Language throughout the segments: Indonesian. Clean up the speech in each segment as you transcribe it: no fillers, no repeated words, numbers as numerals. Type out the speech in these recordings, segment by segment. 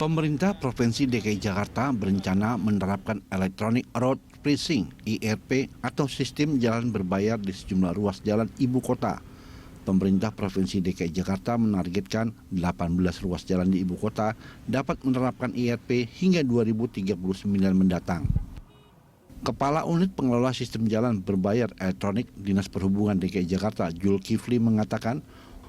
Pemerintah Provinsi DKI Jakarta berencana menerapkan Electronic Road Pricing (ERP) atau sistem jalan berbayar di sejumlah ruas jalan ibu kota. Pemerintah Provinsi DKI Jakarta menargetkan 18 ruas jalan di ibu kota dapat menerapkan ERP hingga 2039 mendatang. Kepala Unit Pengelola Sistem Jalan Berbayar Elektronik Dinas Perhubungan DKI Jakarta, Zulkifli, mengatakan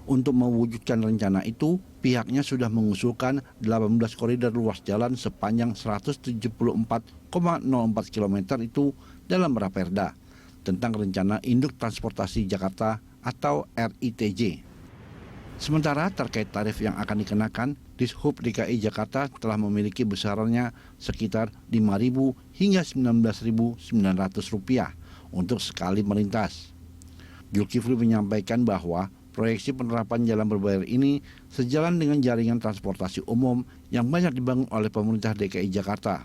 untuk mewujudkan rencana itu, pihaknya sudah mengusulkan 18 koridor ruas jalan sepanjang 174,04 km itu dalam Raperda tentang Rencana Induk Transportasi Jakarta atau RITJ. Sementara terkait tarif yang akan dikenakan, Dishub DKI Jakarta telah memiliki besarannya sekitar Rp5.000 hingga Rp19.900 untuk sekali melintas. Zulkifli menyampaikan bahwa proyeksi penerapan jalan berbayar ini sejalan dengan jaringan transportasi umum yang banyak dibangun oleh pemerintah DKI Jakarta,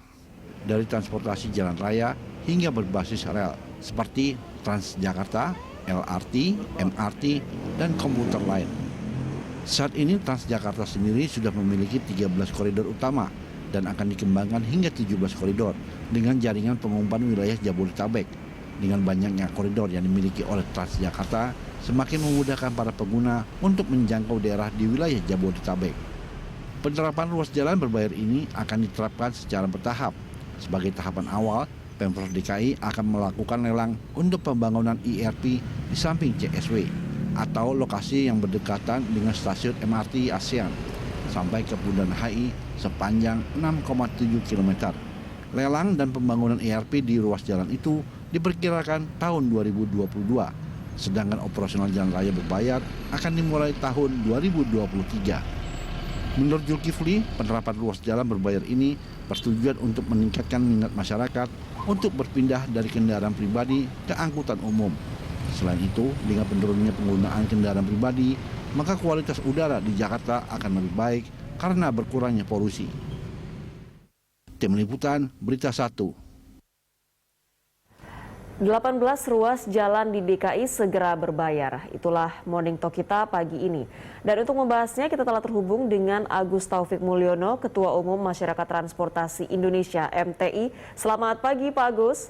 dari transportasi jalan raya hingga berbasis rel seperti Transjakarta, LRT, MRT, dan komuter lain. Saat ini Transjakarta sendiri sudah memiliki 13 koridor utama dan akan dikembangkan hingga 17 koridor dengan jaringan pengumpan wilayah Jabodetabek. Dengan banyaknya koridor yang dimiliki oleh Transjakarta, semakin memudahkan para pengguna untuk menjangkau daerah di wilayah Jabodetabek. Penerapan ruas jalan berbayar ini akan diterapkan secara bertahap. Sebagai tahapan awal, Pemprov DKI akan melakukan lelang untuk pembangunan ERP di samping CSW atau lokasi yang berdekatan dengan stasiun MRT ASEAN sampai ke Bundaran HI sepanjang 6,7 km. Lelang dan pembangunan ERP di ruas jalan itu diperkirakan tahun 2022, sedangkan operasional jalan raya berbayar akan dimulai tahun 2023. Menurut Zulkifli, penerapan ruas jalan berbayar ini bertujuan untuk meningkatkan minat masyarakat untuk berpindah dari kendaraan pribadi ke angkutan umum. Selain itu, dengan menurunnya penggunaan kendaraan pribadi, maka kualitas udara di Jakarta akan lebih baik karena berkurangnya polusi. Tim Liputan, Berita 1. 18 ruas jalan di DKI segera berbayar. Itulah Morning Talk kita pagi ini. Dan untuk membahasnya kita telah terhubung dengan Agus Taufik Mulyono, Ketua Umum Masyarakat Transportasi Indonesia (MTI). Selamat pagi Pak Agus.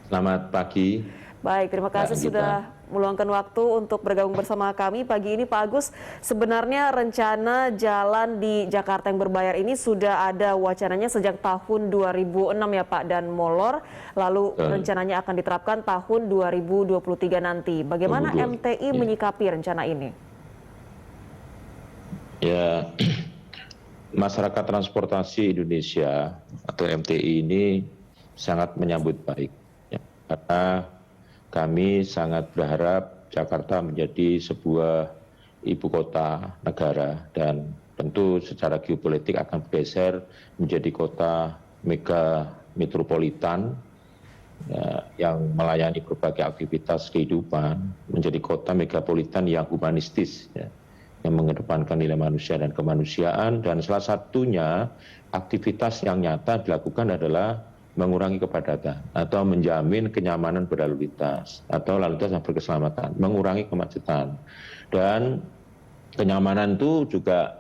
Selamat pagi. Baik, terima kasih sudah meluangkan waktu untuk bergabung bersama kami pagi ini Pak Agus. Sebenarnya rencana jalan di Jakarta yang berbayar ini sudah ada wacananya sejak tahun 2006 ya Pak, dan molor, lalu rencananya akan diterapkan tahun 2023 nanti. Bagaimana MTI menyikapi rencana ini? Ya, masyarakat transportasi Indonesia atau MTI ini sangat menyambut baik ya, karena kami sangat berharap Jakarta menjadi sebuah ibu kota negara dan tentu secara geopolitik akan bergeser menjadi kota mega metropolitan ya, yang melayani berbagai aktivitas kehidupan, menjadi kota megapolitan yang humanistis ya, yang mengedepankan nilai manusia dan kemanusiaan, dan salah satunya aktivitas yang nyata dilakukan adalah mengurangi kepadatan atau menjamin kenyamanan berlalu lintas atau lalu lintas yang berkeselamatan, mengurangi kemacetan. Dan kenyamanan itu juga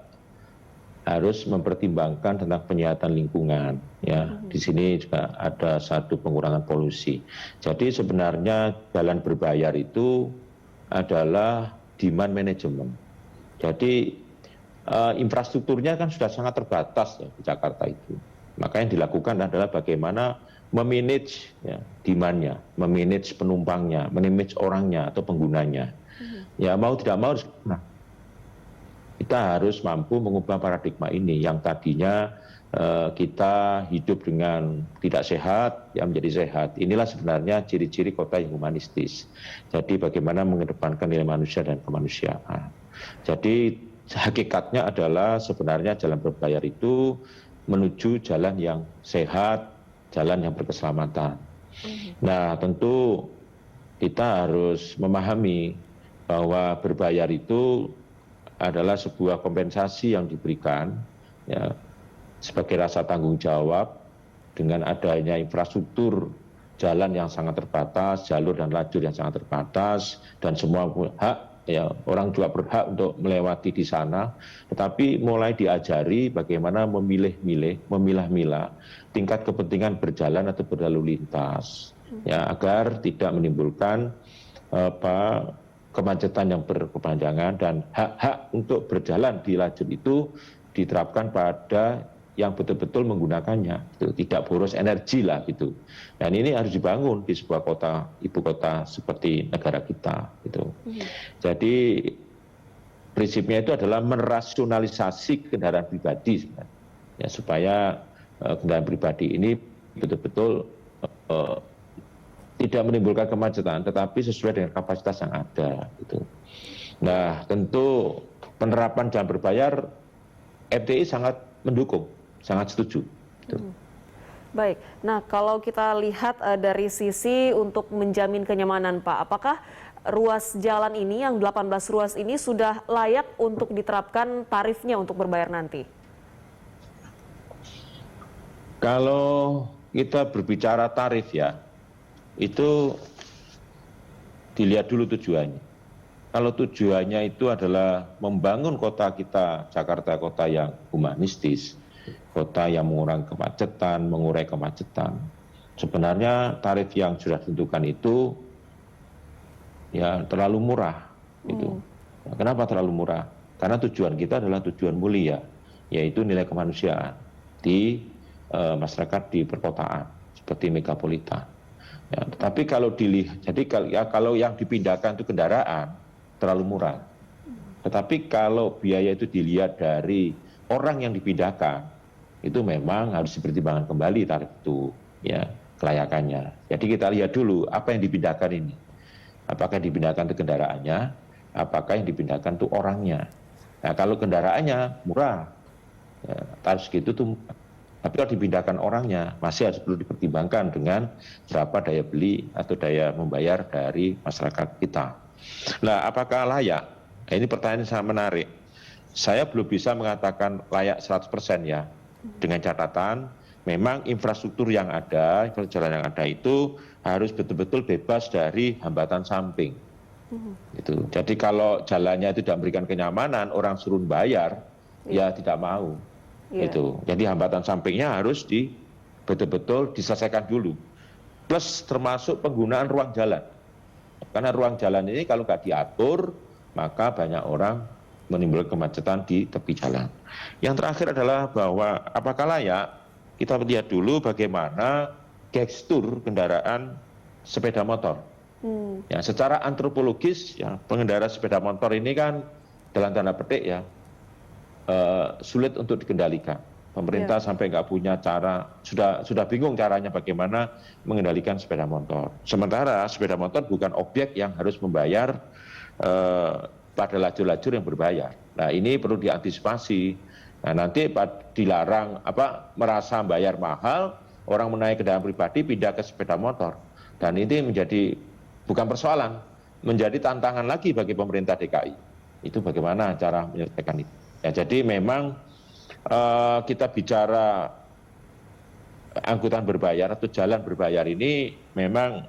harus mempertimbangkan tentang penyihatan lingkungan ya. Di sini juga ada satu pengurangan polusi. Jadi sebenarnya jalan berbayar itu adalah demand management. Jadi infrastrukturnya kan sudah sangat terbatas ya, di Jakarta itu. Maka yang dilakukan adalah bagaimana memanage ya, demand-nya, memanage penumpangnya, memanage orangnya atau penggunanya. Ya mau tidak mau kita harus mampu mengubah paradigma ini yang tadinya kita hidup dengan tidak sehat, ya menjadi sehat. Inilah sebenarnya ciri-ciri kota yang humanistis. Jadi bagaimana mengedepankan nilai manusia dan kemanusiaan. Jadi hakikatnya adalah sebenarnya jalan berbayar itu menuju jalan yang sehat, jalan yang berkeselamatan. Nah, tentu kita harus memahami bahwa berbayar itu adalah sebuah kompensasi yang diberikan ya, sebagai rasa tanggung jawab dengan adanya infrastruktur jalan yang sangat terbatas, jalur dan lajur yang sangat terbatas, dan semua hak ya orang juga berhak untuk melewati di sana, tetapi mulai diajari bagaimana memilah-milah tingkat kepentingan berjalan atau berlalu lintas, ya agar tidak menimbulkan kemacetan yang berkepanjangan, dan hak-hak untuk berjalan di lajur itu diterapkan pada yang betul-betul menggunakannya, itu tidak boros energi lah gitu. Dan ini harus dibangun di sebuah kota, ibu kota seperti negara kita gitu. Jadi prinsipnya itu adalah merasionalisasi kendaraan pribadi sebenarnya, ya, supaya kendaraan pribadi ini betul-betul tidak menimbulkan kemacetan, tetapi sesuai dengan kapasitas yang ada gitu. Nah, tentu penerapan jam berbayar MTI sangat mendukung, sangat setuju. Baik, nah kalau kita lihat dari sisi untuk menjamin kenyamanan Pak, apakah ruas jalan ini yang 18 ruas ini sudah layak untuk diterapkan tarifnya untuk berbayar nanti? Kalau kita berbicara tarif ya, itu dilihat dulu tujuannya. Kalau tujuannya itu adalah membangun kota kita, Jakarta, kota yang humanistis, kota yang mengurai kemacetan. Sebenarnya tarif yang sudah ditentukan itu ya terlalu murah. Gitu. Kenapa terlalu murah? Karena tujuan kita adalah tujuan mulia, yaitu nilai kemanusiaan di masyarakat di perkotaan seperti megapolitan. Ya, tetapi kalau dilihat, jadi kalau yang dipindahkan itu kendaraan terlalu murah. Tetapi kalau biaya itu dilihat dari orang yang dipindahkan, itu memang harus dipertimbangkan kembali tarif itu, ya kelayakannya. Jadi kita lihat dulu apa yang dipindahkan ini. Apakah dipindahkan itu kendaraannya, apakah yang dipindahkan itu orangnya. Nah, kalau kendaraannya murah, ya, tarif segitu tuh. Tapi kalau dipindahkan orangnya, masih harus perlu dipertimbangkan dengan berapa daya beli atau daya membayar dari masyarakat kita. Nah, apakah layak? Nah, ini pertanyaan yang sangat menarik. Saya belum bisa mengatakan layak 100% ya. Dengan catatan, memang infrastruktur yang ada, infrastruktur jalan yang ada itu harus betul-betul bebas dari hambatan samping. Gitu. Jadi kalau jalannya tidak memberikan kenyamanan, orang suruh bayar, ya tidak mau. Itu. Jadi hambatan sampingnya harus betul-betul diselesaikan dulu. Plus termasuk penggunaan ruang jalan. Karena ruang jalan ini kalau nggak diatur, maka banyak orang menimbulkan kemacetan di tepi jalan. Yang terakhir adalah bahwa apakah layak, kita lihat dulu bagaimana gestur kendaraan sepeda motor. Ya, secara antropologis, ya, pengendara sepeda motor ini kan dalam tanda petik ya, sulit untuk dikendalikan. Pemerintah sampai nggak punya cara, sudah bingung caranya bagaimana mengendalikan sepeda motor. Sementara sepeda motor bukan objek yang harus membayar pada lajur-lajur yang berbayar. Nah, ini perlu diantisipasi. Nah, nanti dilarang merasa bayar mahal, orang menaiki kendaraan pribadi pindah ke sepeda motor. Dan ini menjadi bukan persoalan, menjadi tantangan lagi bagi pemerintah DKI. Itu bagaimana cara menyelesaikan itu. Ya, jadi memang kita bicara angkutan berbayar atau jalan berbayar ini memang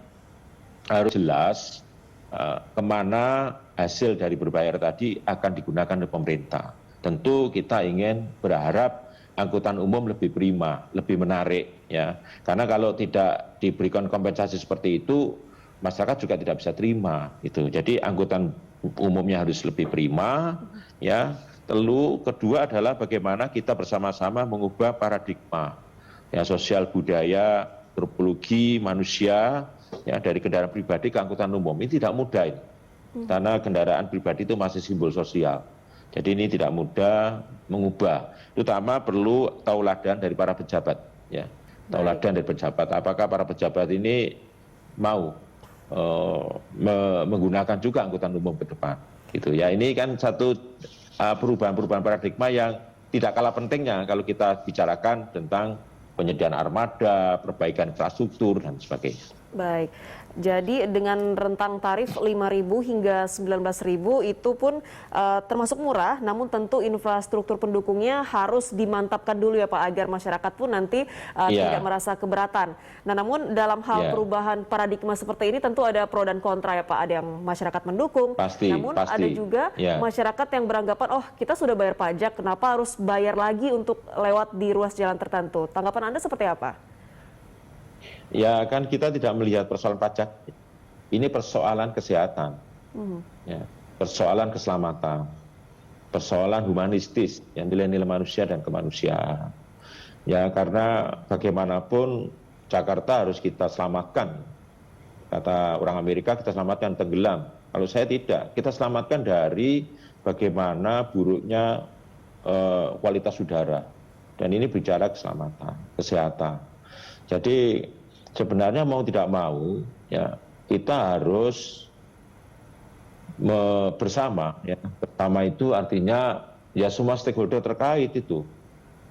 harus jelas kemana hasil dari berbayar tadi akan digunakan oleh pemerintah. Tentu kita ingin berharap angkutan umum lebih prima, lebih menarik, ya. Karena kalau tidak diberikan kompensasi seperti itu, masyarakat juga tidak bisa terima. Itu. Jadi angkutan umumnya harus lebih prima, ya. Lalu kedua adalah bagaimana kita bersama-sama mengubah paradigma, ya, sosial budaya, antropologi manusia, ya, dari kendaraan pribadi ke angkutan umum. Ini tidak mudah ini. Karena kendaraan pribadi itu masih simbol sosial. Jadi ini tidak mudah mengubah. Terutama perlu tauladan dari para pejabat, ya. Tauladan dari pejabat. Apakah para pejabat ini mau menggunakan juga angkutan umum ke depan? Gitu ya. Ini kan satu perubahan-perubahan paradigma yang tidak kalah pentingnya kalau kita bicarakan tentang penyediaan armada, perbaikan infrastruktur dan sebagainya. Baik, jadi dengan rentang tarif 5.000 hingga 19.000 itu pun termasuk murah, namun tentu infrastruktur pendukungnya harus dimantapkan dulu ya Pak, agar masyarakat pun nanti tidak merasa keberatan. Nah namun dalam hal perubahan paradigma seperti ini tentu ada pro dan kontra ya Pak, ada yang masyarakat mendukung, namun ada juga masyarakat yang beranggapan, oh kita sudah bayar pajak, kenapa harus bayar lagi untuk lewat di ruas jalan tertentu. Tanggapan Anda seperti apa? Ya kan kita tidak melihat persoalan pajak, ini persoalan kesehatan, ya, persoalan keselamatan, persoalan humanistis, yang nilai-nilai manusia dan kemanusiaan. Ya karena bagaimanapun Jakarta harus kita selamatkan, kata orang Amerika kita selamatkan tenggelam. Kalau saya tidak, kita selamatkan dari bagaimana buruknya kualitas udara, dan ini bicara keselamatan, kesehatan. Jadi sebenarnya mau tidak mau ya kita harus bersama ya. Bersama itu artinya ya semua stakeholder terkait itu.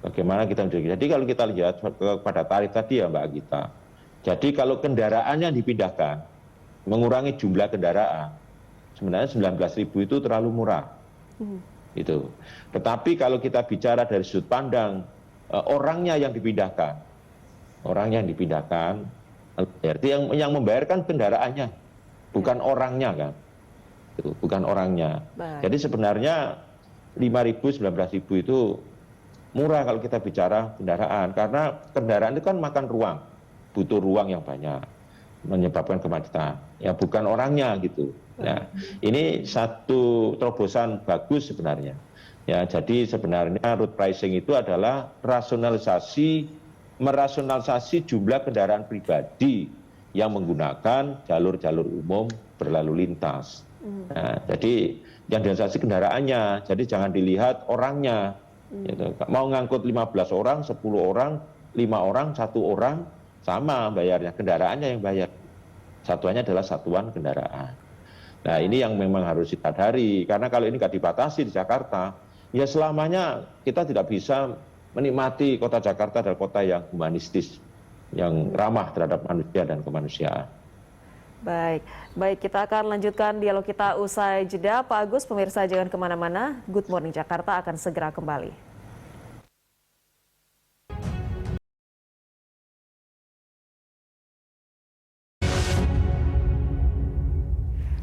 Bagaimana kita menjaga. Jadi kalau kita lihat pada tarif tadi ya Mbak Gita. Jadi kalau kendaraan yang dipindahkan mengurangi jumlah kendaraan, sebenarnya 19.000 itu terlalu murah. Itu. Tetapi kalau kita bicara dari sudut pandang orangnya yang dipindahkan, berarti yang membayarkan kendaraannya, bukan orangnya kan, itu bukan orangnya. Baik. Jadi sebenarnya 5.000, 19.000 itu murah kalau kita bicara kendaraan, karena kendaraan itu kan makan ruang, butuh ruang yang banyak, menyebabkan kemacetan. Ya bukan orangnya gitu. Nah, ini satu terobosan bagus sebenarnya. Ya, jadi sebenarnya road pricing itu adalah merasionalisasi jumlah kendaraan pribadi yang menggunakan jalur-jalur umum berlalu lintas. Nah, jadi yang diansasi kendaraannya, jadi jangan dilihat orangnya. Gitu. Mau ngangkut 15 orang, 10 orang, 5 orang, 1 orang, sama bayarnya, kendaraannya yang bayar. Satuannya adalah satuan kendaraan. Nah ini yang memang harus disadari, karena kalau ini nggak dibatasi di Jakarta, ya selamanya kita tidak bisa menikmati kota Jakarta adalah kota yang humanistis, yang ramah terhadap manusia dan kemanusiaan. Baik, kita akan lanjutkan dialog kita usai jeda. Pak Agus, pemirsa jangan kemana-mana, Good Morning Jakarta akan segera kembali.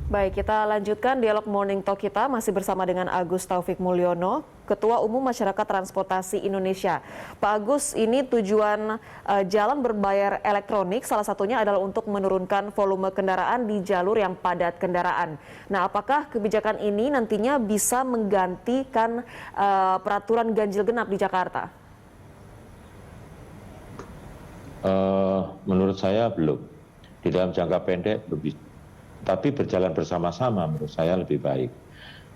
Baik, kita lanjutkan dialog Morning Talk kita masih bersama dengan Agus Taufik Mulyono, Ketua Umum Masyarakat Transportasi Indonesia. Pak Agus, ini tujuan jalan berbayar elektronik salah satunya adalah untuk menurunkan volume kendaraan di jalur yang padat kendaraan. Nah, apakah kebijakan ini nantinya bisa menggantikan peraturan ganjil genap di Jakarta? Menurut saya belum. Di dalam jangka pendek belum bisa. Tapi berjalan bersama-sama menurut saya lebih baik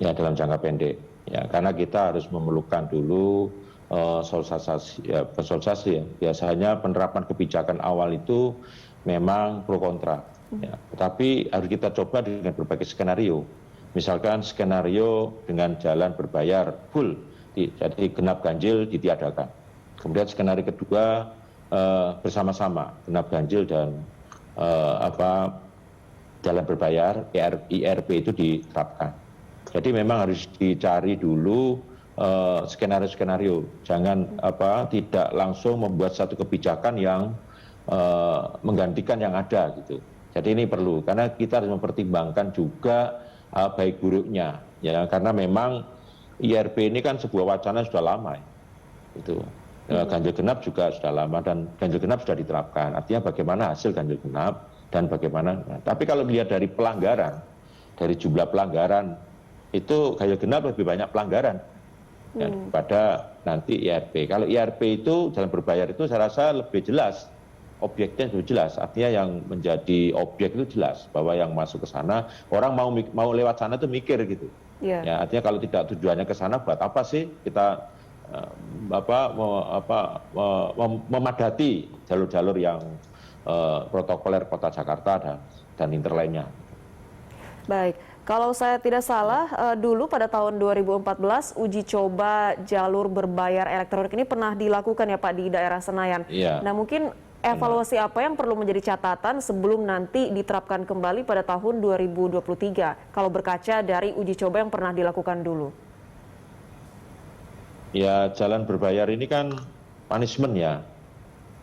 ya dalam jangka pendek ya, karena kita harus memerlukan dulu konsolidasi ya. Biasanya penerapan kebijakan awal itu memang pro kontra ya, tetapi harus kita coba dengan berbagai skenario. Misalkan skenario dengan jalan berbayar full, jadi genap ganjil ditiadakan. Kemudian skenario kedua bersama-sama genap ganjil dan jalan berbayar IRP itu diterapkan. Jadi memang harus dicari dulu skenario-skenario, jangan tidak langsung membuat satu kebijakan yang menggantikan yang ada gitu. Jadi ini perlu, karena kita harus mempertimbangkan juga baik buruknya ya, karena memang IRP ini kan sebuah wacana sudah lama ya. Itu ganjil genap juga sudah lama dan ganjil genap sudah diterapkan. Artinya bagaimana hasil ganjil genap dan bagaimana. Tapi kalau melihat dari pelanggaran, dari jumlah pelanggaran, itu ganjil genap lebih banyak pelanggaran daripada nanti IRP. Kalau IRP itu jalan berbayar itu saya rasa lebih jelas, objeknya lebih jelas. Artinya yang menjadi objek itu jelas, bahwa yang masuk ke sana, orang mau lewat sana itu mikir gitu. Ya, artinya kalau tidak tujuannya ke sana, buat apa sih kita memadati jalur-jalur yang protokoler kota Jakarta dan interlainnya. Baik, kalau saya tidak salah, dulu pada tahun 2014 uji coba jalur berbayar elektronik ini pernah dilakukan ya Pak di daerah Senayan. Iya. Nah mungkin evaluasi apa yang perlu menjadi catatan sebelum nanti diterapkan kembali pada tahun 2023 kalau berkaca dari uji coba yang pernah dilakukan dulu? Ya, jalan berbayar ini kan punishment ya,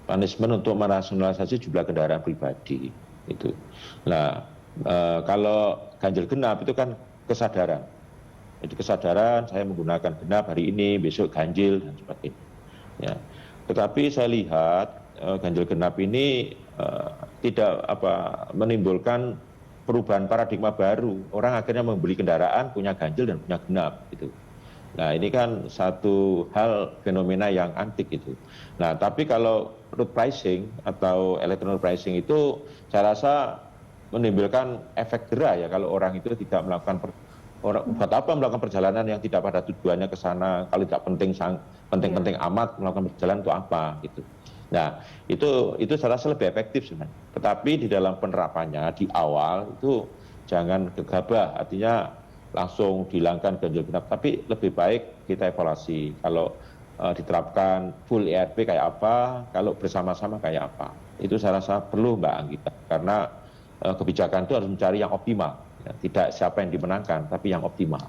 punishment untuk merasionalisasi jumlah kendaraan pribadi itu. Nah, kalau ganjil genap itu kan kesadaran. Jadi kesadaran saya menggunakan genap hari ini, besok ganjil dan sebagainya. Ya. Tetapi saya lihat ganjil genap ini tidak menimbulkan perubahan paradigma baru. Orang akhirnya membeli kendaraan punya ganjil dan punya genap gitu. Nah, ini kan satu hal fenomena yang antik itu. Nah, tapi kalau road pricing atau electronic pricing itu saya rasa menimbulkan efek jera ya kalau orang itu tidak melakukan buat apa melakukan perjalanan yang tidak pada tujuannya ke sana, kalau tidak penting amat melakukan perjalanan untuk apa gitu. Nah, itu saya rasa lebih efektif sebenarnya. Tetapi di dalam penerapannya di awal itu jangan gegabah, artinya langsung dihilangkan ganjil genap, tapi lebih baik kita evaluasi. Kalau diterapkan full ERP kayak apa, kalau bersama-sama kayak apa. Itu saya rasa perlu Mbak Anggita, karena kebijakan itu harus mencari yang optimal. Ya, tidak siapa yang dimenangkan, tapi yang optimal.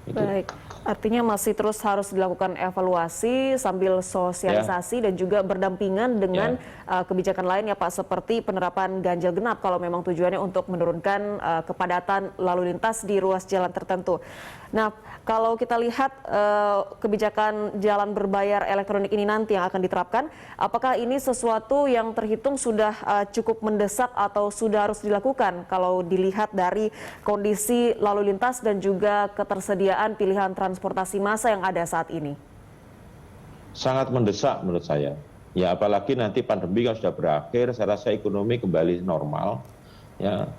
Itu. Baik, artinya masih terus harus dilakukan evaluasi sambil sosialisasi dan juga berdampingan dengan kebijakan lain ya Pak, seperti penerapan ganjil genap kalau memang tujuannya untuk menurunkan kepadatan lalu lintas di ruas jalan tertentu. Nah, kalau kita lihat kebijakan jalan berbayar elektronik ini nanti yang akan diterapkan, apakah ini sesuatu yang terhitung sudah cukup mendesak atau sudah harus dilakukan kalau dilihat dari kondisi lalu lintas dan juga ketersediaan pilihan transportasi massa yang ada saat ini? Sangat mendesak menurut saya. Ya, apalagi nanti pandemi kan sudah berakhir, saya rasa ekonomi kembali normal. Ya,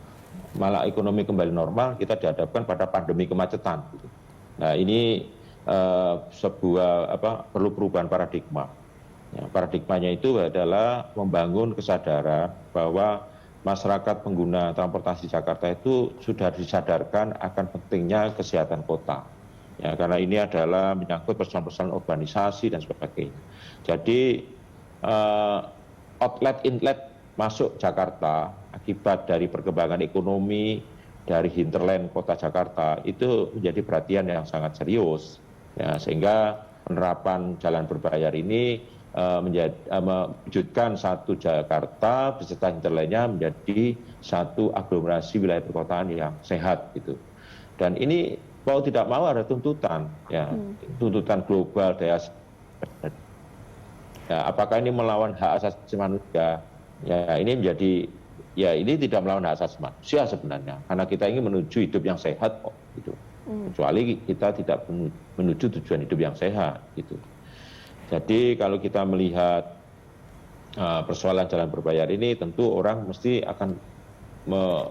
malah ekonomi kembali normal, kita dihadapkan pada pandemi kemacetan. Gitu. Nah, ini sebuah perlu perubahan paradigma. Ya, paradigmanya itu adalah membangun kesadaran bahwa masyarakat pengguna transportasi Jakarta itu sudah disadarkan akan pentingnya kesehatan kota. Ya, karena ini adalah menyangkut persoalan-persoalan urbanisasi dan sebagainya. Jadi outlet-inlet masuk Jakarta akibat dari perkembangan ekonomi dari hinterland kota Jakarta itu menjadi perhatian yang sangat serius. Ya, sehingga penerapan jalan berbayar ini mewujudkan satu Jakarta beserta hinterlandnya menjadi satu aglomerasi wilayah perkotaan yang sehat gitu. Dan ini mau tidak mau ada tuntutan, ya, tuntutan global daya. Ya, apakah ini melawan hak asasi manusia? Ya, ini menjadi, ya ini tidak melawan hak asasi manusia sebenarnya, karena kita ingin menuju hidup yang sehat kok, gitu. Kecuali kita tidak menuju tujuan hidup yang sehat, gitu. Jadi kalau kita melihat persoalan jalan berbayar ini, tentu orang mesti akan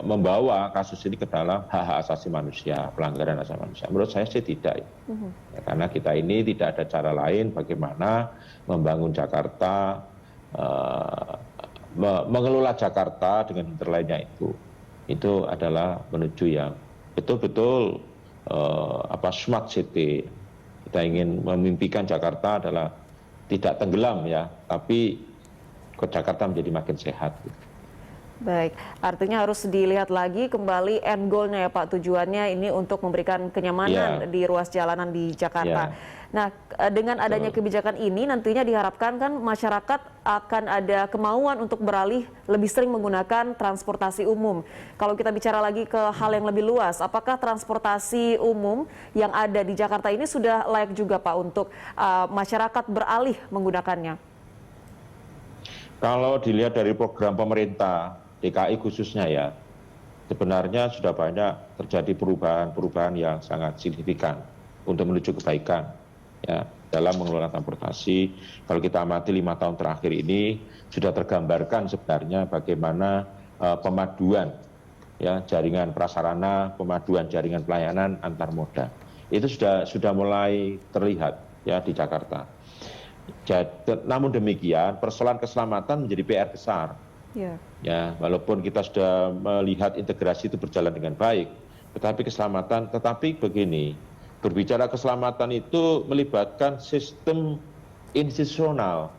membawa kasus ini ke dalam hak-hak asasi manusia, pelanggaran asasi manusia. Menurut saya sih tidak, ya, karena kita ini tidak ada cara lain bagaimana membangun Jakarta, mengelola Jakarta dengan hinterlandnya itu adalah menuju yang betul-betul smart city. Kita ingin memimpikan Jakarta adalah tidak tenggelam ya, tapi Jakarta menjadi makin sehat. Baik, artinya harus dilihat lagi kembali end goal-nya ya Pak, tujuannya ini untuk memberikan kenyamanan di ruas jalanan di Jakarta. Nah, dengan adanya kebijakan ini nantinya diharapkan kan masyarakat akan ada kemauan untuk beralih lebih sering menggunakan transportasi umum. Kalau kita bicara lagi ke hal yang lebih luas, apakah transportasi umum yang ada di Jakarta ini sudah layak juga Pak untuk masyarakat beralih menggunakannya? Kalau dilihat dari program pemerintah DKI khususnya ya, sebenarnya sudah banyak terjadi perubahan-perubahan yang sangat signifikan untuk menuju kebaikan ya dalam mengelola transportasi. Kalau kita amati 5 tahun terakhir ini sudah tergambarkan sebenarnya bagaimana pemaduan ya jaringan prasarana, pemaduan jaringan pelayanan antar moda. Itu sudah mulai terlihat ya di Jakarta. Namun demikian persoalan keselamatan menjadi PR besar. Ya, walaupun kita sudah melihat integrasi itu berjalan dengan baik, tetapi begini, berbicara keselamatan itu melibatkan sistem institusional.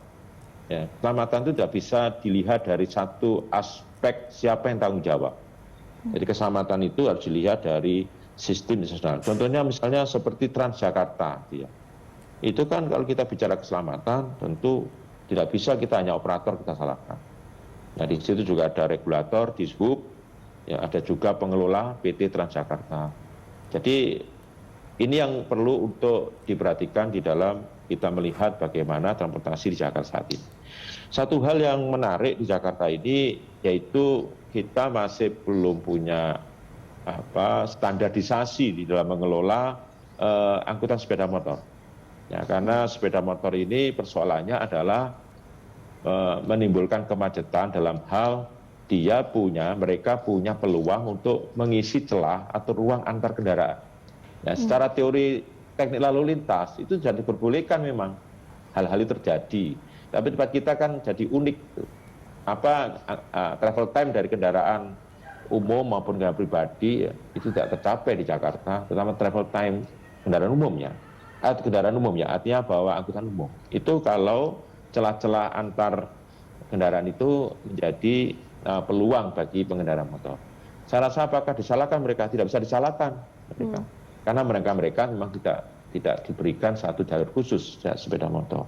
Ya, keselamatan itu tidak bisa dilihat dari satu aspek siapa yang tanggung jawab. Jadi keselamatan itu harus dilihat dari sistem nasional. Contohnya misalnya seperti Transjakarta, ya. Itu kan kalau kita bicara keselamatan, tentu tidak bisa kita hanya operator kita salahkan. Nah di situ juga ada regulator, Dishub, ya, ada juga pengelola PT Transjakarta. Jadi ini yang perlu untuk diperhatikan di dalam kita melihat bagaimana transportasi di Jakarta saat ini. Satu hal yang menarik di Jakarta ini yaitu kita masih belum punya standarisasi di dalam mengelola angkutan sepeda motor. Ya, karena sepeda motor ini persoalannya adalah menimbulkan kemacetan dalam hal mereka punya peluang untuk mengisi celah atau ruang antar kendaraan. Nah, secara teori teknik lalu lintas itu jadi diperbolehkan memang hal-hal itu terjadi. Tapi tempat kita kan jadi unik. Travel time dari kendaraan umum maupun kendaraan pribadi itu tidak tercapai di Jakarta, terutama travel time kendaraan umumnya. Artinya bahwa angkutan umum itu kalau celah-celah antar kendaraan itu menjadi peluang bagi pengendara motor. Saya rasa apakah disalahkan mereka? Tidak bisa disalahkan mereka. Karena mereka memang tidak diberikan satu jalur khusus sepeda motor.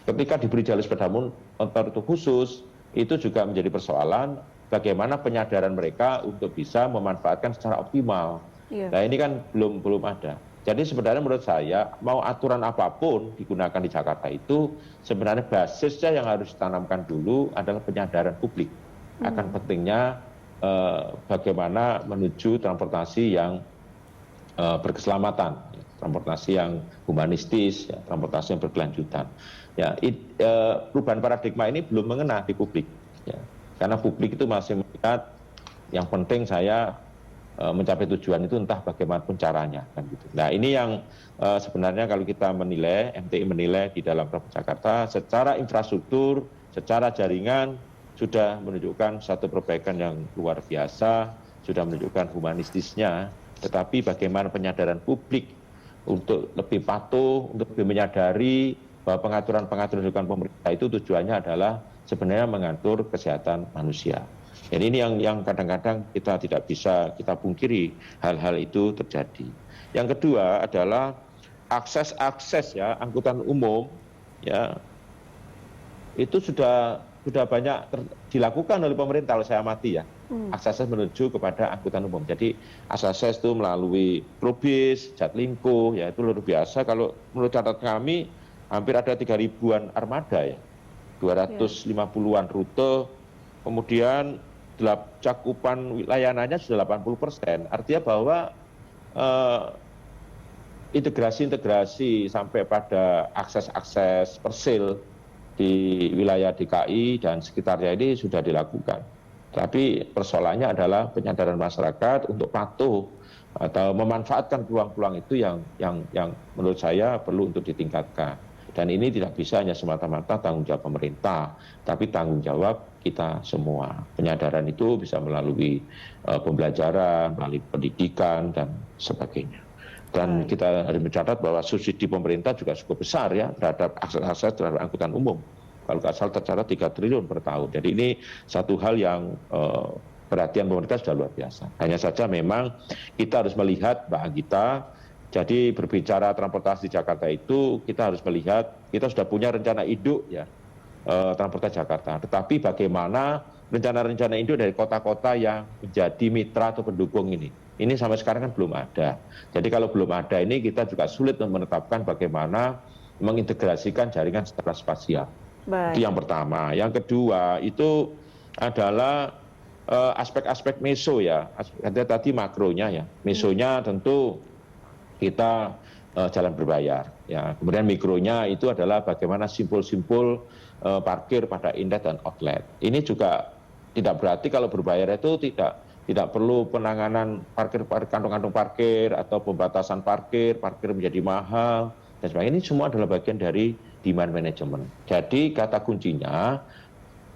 Ketika diberi jalur sepeda motor itu khusus, itu juga menjadi persoalan bagaimana penyadaran mereka untuk bisa memanfaatkan secara optimal. Nah ini kan belum ada. Jadi sebenarnya menurut saya mau aturan apapun digunakan di Jakarta itu sebenarnya basisnya yang harus ditanamkan dulu adalah penyadaran publik akan pentingnya bagaimana menuju transportasi yang berkeselamatan, transportasi yang humanistis, transportasi yang berkelanjutan. Perubahan paradigma ini belum mengena di publik, karena publik itu masih melihat yang penting saya mencapai tujuan itu entah bagaimanapun caranya, kan gitu. Nah ini yang sebenarnya kalau kita menilai, MTI menilai di dalam Transport Jakarta secara infrastruktur, secara jaringan sudah menunjukkan satu perbaikan yang luar biasa, sudah menunjukkan humanistisnya. Tetapi bagaimana penyadaran publik untuk lebih patuh, untuk lebih menyadari bahwa pengaturan-pengaturan yang dilakukan pemerintah itu tujuannya adalah sebenarnya mengatur kesehatan manusia. Jadi ini yang kadang-kadang kita tidak bisa kita pungkiri hal-hal itu terjadi. Yang kedua adalah akses angkutan umum itu sudah banyak dilakukan oleh pemerintah kalau saya amati akses menuju kepada angkutan umum. Jadi akses itu melalui Probis, Jaklingko, itu luar biasa. Kalau menurut catatan kami hampir ada 3.000-an armada 250-an rute, kemudian cakupan layanannya sudah 80%. Artinya bahwa integrasi sampai pada akses persil di wilayah DKI dan sekitarnya ini sudah dilakukan. Tapi persoalannya adalah penyadaran masyarakat untuk patuh atau memanfaatkan peluang-peluang itu yang menurut saya perlu untuk ditingkatkan. Dan ini tidak bisa hanya semata-mata tanggung jawab pemerintah, tapi tanggung jawab kita semua. Penyadaran itu bisa melalui pembelajaran, melalui pendidikan dan sebagainya. Dan kita harus mencatat bahwa subsidi pemerintah juga cukup besar terhadap akses terhadap angkutan umum. Kalau nggak salah tercatat 3 triliun per tahun. Jadi ini satu hal yang perhatian pemerintah sudah luar biasa. Hanya saja memang kita harus melihat Mbak Anggita, jadi berbicara transportasi Jakarta itu kita harus melihat, kita sudah punya rencana induk transportasi Jakarta. Tetapi bagaimana rencana-rencana induk dari kota-kota yang menjadi mitra atau pendukung ini. Ini sampai sekarang kan belum ada. Jadi kalau belum ada ini kita juga sulit menetapkan bagaimana mengintegrasikan jaringan secara spasial. Itu yang pertama. Yang kedua itu adalah aspek-aspek meso tadi makronya mesonya tentu kita jalan berbayar kemudian mikronya itu adalah bagaimana simpul-simpul parkir pada inlet dan outlet. Ini juga tidak berarti kalau berbayar itu tidak perlu penanganan kantong-kantong parkir atau pembatasan parkir menjadi mahal dan sebagainya. Ini semua adalah bagian dari demand management. Jadi kata kuncinya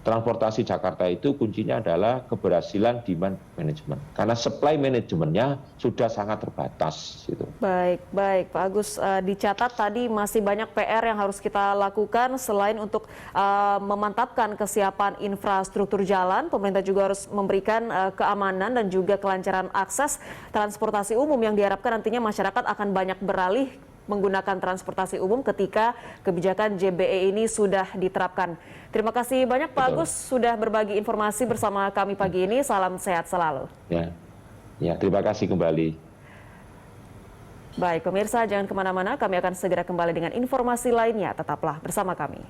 transportasi Jakarta itu kuncinya adalah keberhasilan demand management. Karena supply manajemennya sudah sangat terbatas. Gitu. Baik, Pak Agus. Dicatat tadi masih banyak PR yang harus kita lakukan selain untuk memantapkan kesiapan infrastruktur jalan. Pemerintah juga harus memberikan keamanan dan juga kelancaran akses transportasi umum yang diharapkan nantinya masyarakat akan banyak beralih menggunakan transportasi umum ketika kebijakan JBE ini sudah diterapkan. Terima kasih banyak Pak Agus sudah berbagi informasi bersama kami pagi ini. Salam sehat selalu. Ya, terima kasih kembali. Baik, pemirsa jangan kemana-mana. Kami akan segera kembali dengan informasi lainnya. Tetaplah bersama kami.